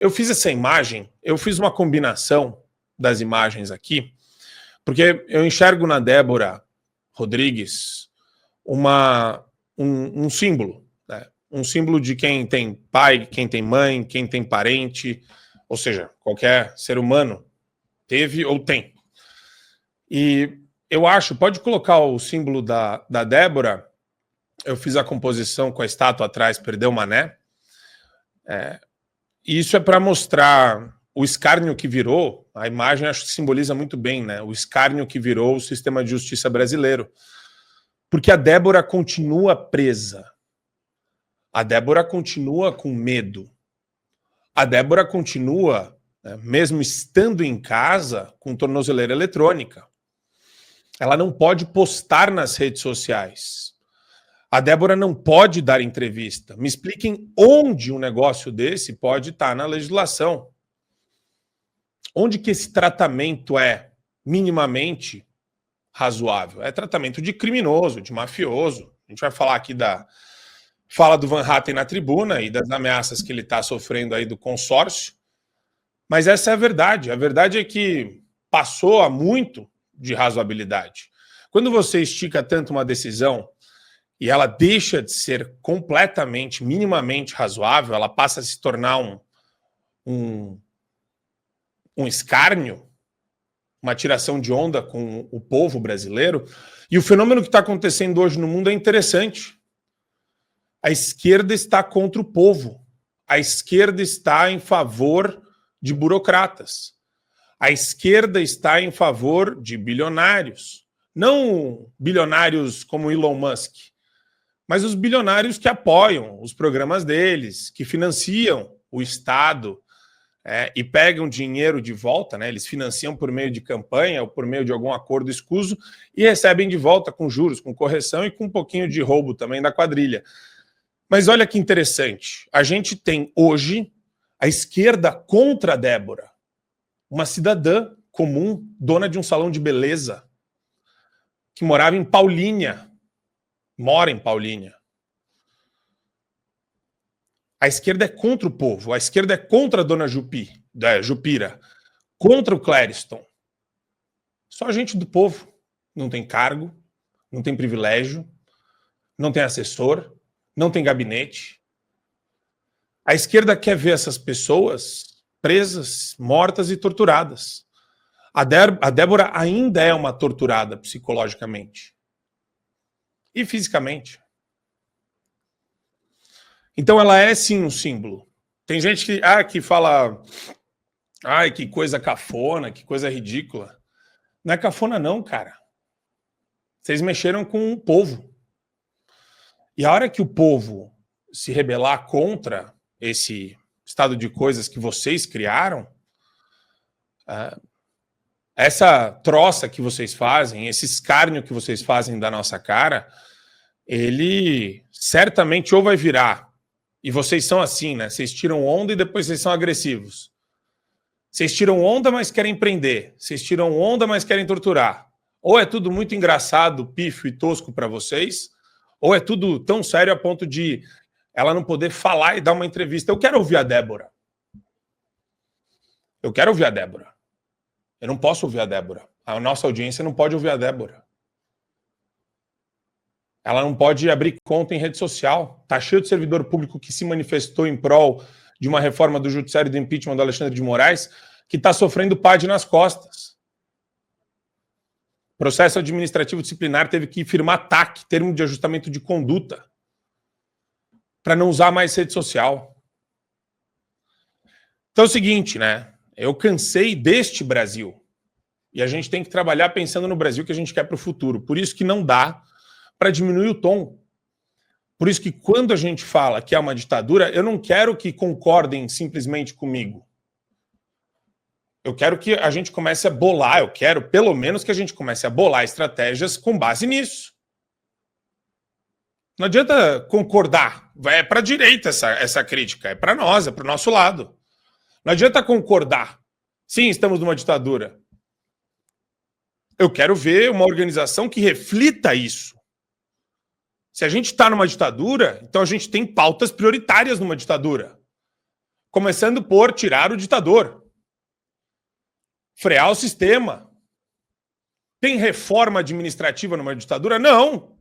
Eu fiz essa imagem, eu fiz uma combinação das imagens aqui, porque eu enxergo na Débora Rodrigues um símbolo, né? Um símbolo de quem tem pai, quem tem mãe, quem tem parente, ou seja, qualquer ser humano teve ou tem. E eu acho, pode colocar o símbolo da Débora, eu fiz a composição com a estátua atrás, Perdeu Mané. E isso é para mostrar o escárnio que virou, a imagem acho que simboliza muito bem, né? O escárnio que virou o sistema de justiça brasileiro. Porque a Débora continua presa. A Débora continua com medo. A Débora continua, né, mesmo estando em casa, com tornozeleira eletrônica. Ela não pode postar nas redes sociais. A Débora não pode dar entrevista. Me expliquem onde um negócio desse pode estar na legislação. Onde que esse tratamento é minimamente razoável? É tratamento de criminoso, de mafioso. A gente vai falar aqui da fala do Van Hatten na tribuna e das ameaças que ele está sofrendo aí do consórcio. Mas essa é a verdade. A verdade é que passou há muito de razoabilidade. Quando você estica tanto uma decisão e ela deixa de ser completamente, minimamente razoável, ela passa a se tornar um escárnio, uma tiração de onda com o povo brasileiro. E o fenômeno que está acontecendo hoje no mundo é interessante. A esquerda está contra o povo. A esquerda está em favor de burocratas. A esquerda está em favor de bilionários. Não bilionários como Elon Musk, mas os bilionários que apoiam os programas deles, que financiam o Estado e pegam dinheiro de volta, né? Eles financiam por meio de campanha ou por meio de algum acordo escuso e recebem de volta com juros, com correção e com um pouquinho de roubo também da quadrilha. Mas olha que interessante, a gente tem hoje a esquerda contra a Débora, uma cidadã comum, dona de um salão de beleza, que morava em Paulínia, mora em Paulínia. A esquerda é contra o povo, a esquerda é contra a dona Jupira, contra o Clériston. Só gente do povo, não tem cargo, não tem privilégio, não tem assessor, não tem gabinete. A esquerda quer ver essas pessoas presas, mortas e torturadas. A Débora ainda é uma torturada psicologicamente e fisicamente. Então ela é sim um símbolo. Tem gente que fala, ai, que coisa cafona, que coisa ridícula. Não é cafona não, cara. Vocês mexeram com o povo. E a hora que o povo se rebelar contra esse estado de coisas que vocês criaram, essa troça que vocês fazem, esse escárnio que vocês fazem da nossa cara, ele certamente ou vai virar. E vocês são assim, né? Vocês tiram onda e depois vocês são agressivos. Vocês tiram onda, mas querem prender. Vocês tiram onda, mas querem torturar. Ou é tudo muito engraçado, pífio e tosco para vocês, ou é tudo tão sério a ponto de ela não poder falar e dar uma entrevista. Eu quero ouvir a Débora. Eu quero ouvir a Débora. Eu não posso ouvir a Débora. A nossa audiência não pode ouvir a Débora. Ela não pode abrir conta em rede social. Está cheio de servidor público que se manifestou em prol de uma reforma do judiciário do impeachment do Alexandre de Moraes, que está sofrendo PAD nas costas. Processo administrativo disciplinar teve que firmar TAC, termo de ajustamento de conduta, para não usar mais rede social. Então é o seguinte, né? Eu cansei deste Brasil. E a gente tem que trabalhar pensando no Brasil que a gente quer para o futuro. Por isso que não dá para diminuir o tom. Por isso que quando a gente fala que é uma ditadura, eu não quero que concordem simplesmente comigo. Eu quero que a gente comece a bolar, eu quero pelo menos que a gente comece a bolar estratégias com base nisso. Não adianta concordar. É para a direita essa crítica, é para nós, é para o nosso lado. Não adianta concordar. Sim, estamos numa ditadura. Eu quero ver uma organização que reflita isso. Se a gente está numa ditadura, então a gente tem pautas prioritárias numa ditadura. Começando por tirar o ditador. Frear o sistema. Tem reforma administrativa numa ditadura? Não.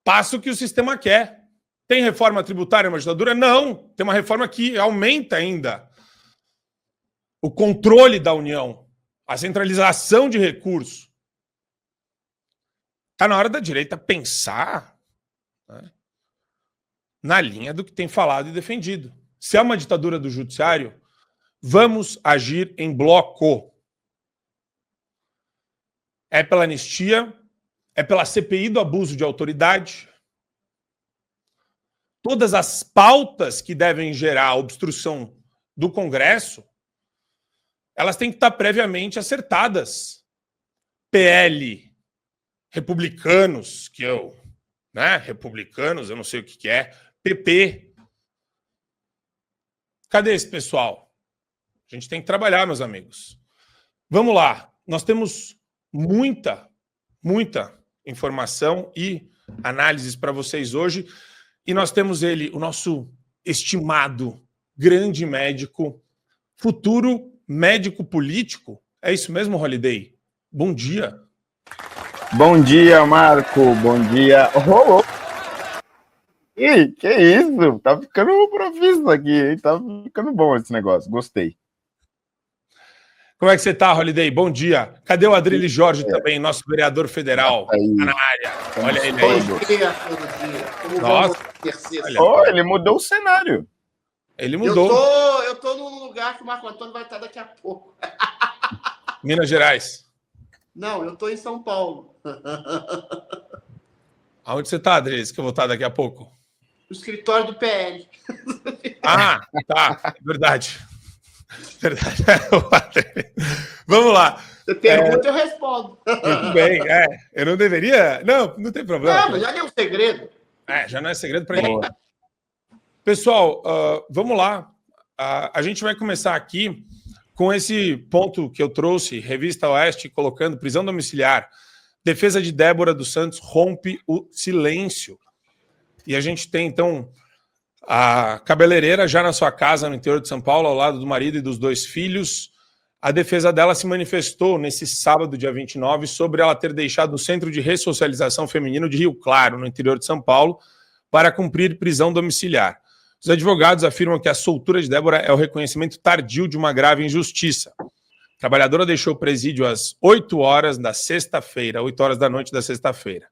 Passa o que o sistema quer. Tem reforma tributária numa ditadura? Não. Tem uma reforma que aumenta ainda o controle da União, a centralização de recursos. Está na hora da direita pensar, né, na linha do que tem falado e defendido. Se é uma ditadura do judiciário, vamos agir em bloco. É pela anistia, é pela CPI do abuso de autoridade. Todas as pautas que devem gerar a obstrução do Congresso, elas têm que estar previamente acertadas. PL, republicanos, republicanos, eu não sei o que é, PP. Cadê esse pessoal? A gente tem que trabalhar, meus amigos. Vamos lá. Nós temos muita informação e análises para vocês hoje. E nós temos ele, o nosso estimado grande médico, futuro médico político. É isso mesmo, Holiday? Bom dia. Bom dia, Marco. Bom dia. Ih, que isso? Tá ficando profício aqui, hein? Tá ficando bom esse negócio. Gostei. Como é que você tá, Holiday? Bom dia. Cadê o Adrilles Jorge também, nosso vereador federal? Tá na área. Olha ele aí. Bom dia. Nossa. Ele mudou o cenário. Ele mudou. Eu tô num lugar que o Marco Antônio vai estar daqui a pouco. Minas Gerais. Não, eu tô em São Paulo. Aonde você tá, Adrilles, que eu vou estar daqui a pouco? No escritório do PL. Ah, tá. Verdade. Vamos lá. Você pergunta, eu respondo. Muito bem. Eu não deveria... Não tem problema. Não, mas já é um segredo. Já não é segredo para ninguém. Pessoal, vamos lá. A gente vai começar aqui com esse ponto que eu trouxe, Revista Oeste, colocando prisão domiciliar. Defesa de Débora dos Santos rompe o silêncio. E a gente tem, então, a cabeleireira já na sua casa, no interior de São Paulo, ao lado do marido e dos 2 filhos. A defesa dela se manifestou nesse sábado, dia 29, sobre ela ter deixado o Centro de Ressocialização Feminino de Rio Claro, no interior de São Paulo, para cumprir prisão domiciliar. Os advogados afirmam que a soltura de Débora é o reconhecimento tardio de uma grave injustiça. A trabalhadora deixou o presídio às 8 horas da sexta-feira, 8 horas da noite da sexta-feira.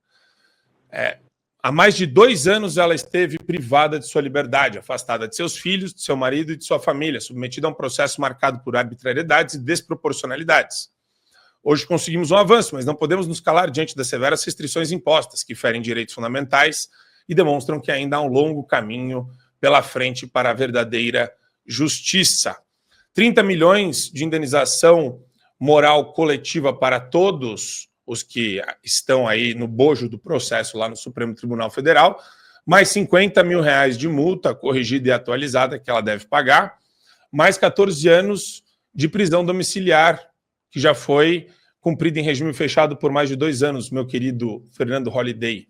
Há mais de 2 anos ela esteve privada de sua liberdade, afastada de seus filhos, de seu marido e de sua família, submetida a um processo marcado por arbitrariedades e desproporcionalidades. Hoje conseguimos um avanço, mas não podemos nos calar diante das severas restrições impostas, que ferem direitos fundamentais e demonstram que ainda há um longo caminho pela frente para a verdadeira justiça. 30 milhões de indenização moral coletiva para todos os que estão aí no bojo do processo lá no Supremo Tribunal Federal, mais 50 mil reais de multa corrigida e atualizada que ela deve pagar, mais 14 anos de prisão domiciliar, que já foi cumprida em regime fechado por mais de 2 anos, meu querido Fernando Holiday.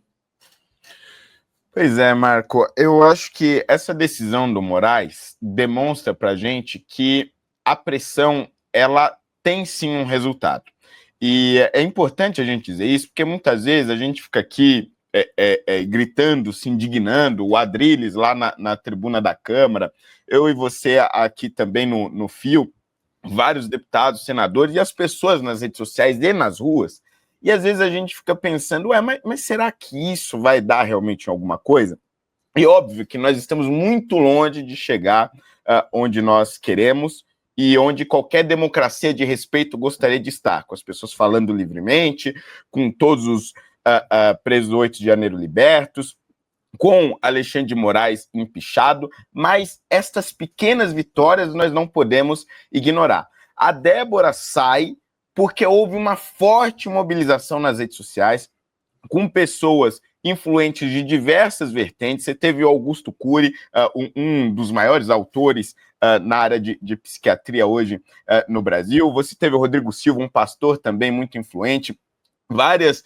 Pois é, Marco, eu acho que essa decisão do Moraes demonstra para a gente que a pressão, ela tem sim um resultado. E é importante a gente dizer isso, porque muitas vezes a gente fica aqui gritando, se indignando, o Adrilles lá na tribuna da Câmara, eu e você aqui também no fio, vários deputados, senadores e as pessoas nas redes sociais e nas ruas. E às vezes a gente fica pensando, mas será que isso vai dar realmente alguma coisa? E óbvio que nós estamos muito longe de chegar onde nós queremos e onde qualquer democracia de respeito gostaria de estar, com as pessoas falando livremente, com todos os presos do 8 de janeiro libertos, com Alexandre de Moraes empichado, mas estas pequenas vitórias nós não podemos ignorar. A Débora sai porque houve uma forte mobilização nas redes sociais, com pessoas influentes de diversas vertentes. Você teve o Augusto Cury, um dos maiores autores na área de psiquiatria hoje no Brasil. Você teve o Rodrigo Silva, um pastor também muito influente. Vários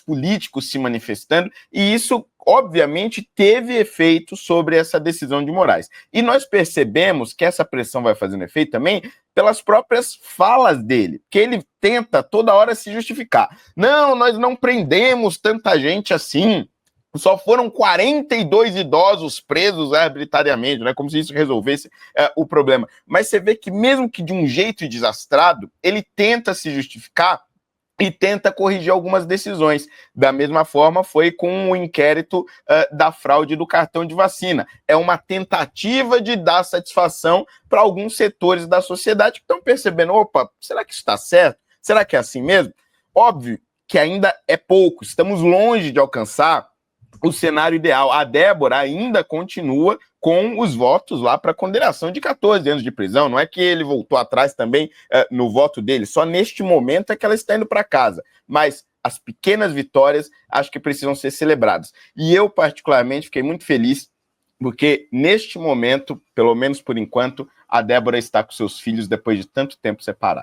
políticos se manifestando, e isso, obviamente, teve efeito sobre essa decisão de Moraes. E nós percebemos que essa pressão vai fazendo efeito também pelas próprias falas dele, que ele tenta toda hora se justificar. Não, nós não prendemos tanta gente assim. Só foram 42 idosos presos arbitrariamente, né? Como se isso resolvesse o problema. Mas você vê que, mesmo que de um jeito desastrado, ele tenta se justificar e tenta corrigir algumas decisões. Da mesma forma, foi com o inquérito da fraude do cartão de vacina. É uma tentativa de dar satisfação para alguns setores da sociedade que estão percebendo, opa, será que isso está certo? Será que é assim mesmo? Óbvio que ainda é pouco, estamos longe de alcançar o cenário ideal. A Débora ainda continua com os votos lá para condenação de 14 anos de prisão. Não é que ele voltou atrás também no voto dele, só neste momento é que ela está indo para casa. Mas as pequenas vitórias acho que precisam ser celebradas. E eu, particularmente, fiquei muito feliz porque, neste momento, pelo menos por enquanto, a Débora está com seus filhos depois de tanto tempo separada.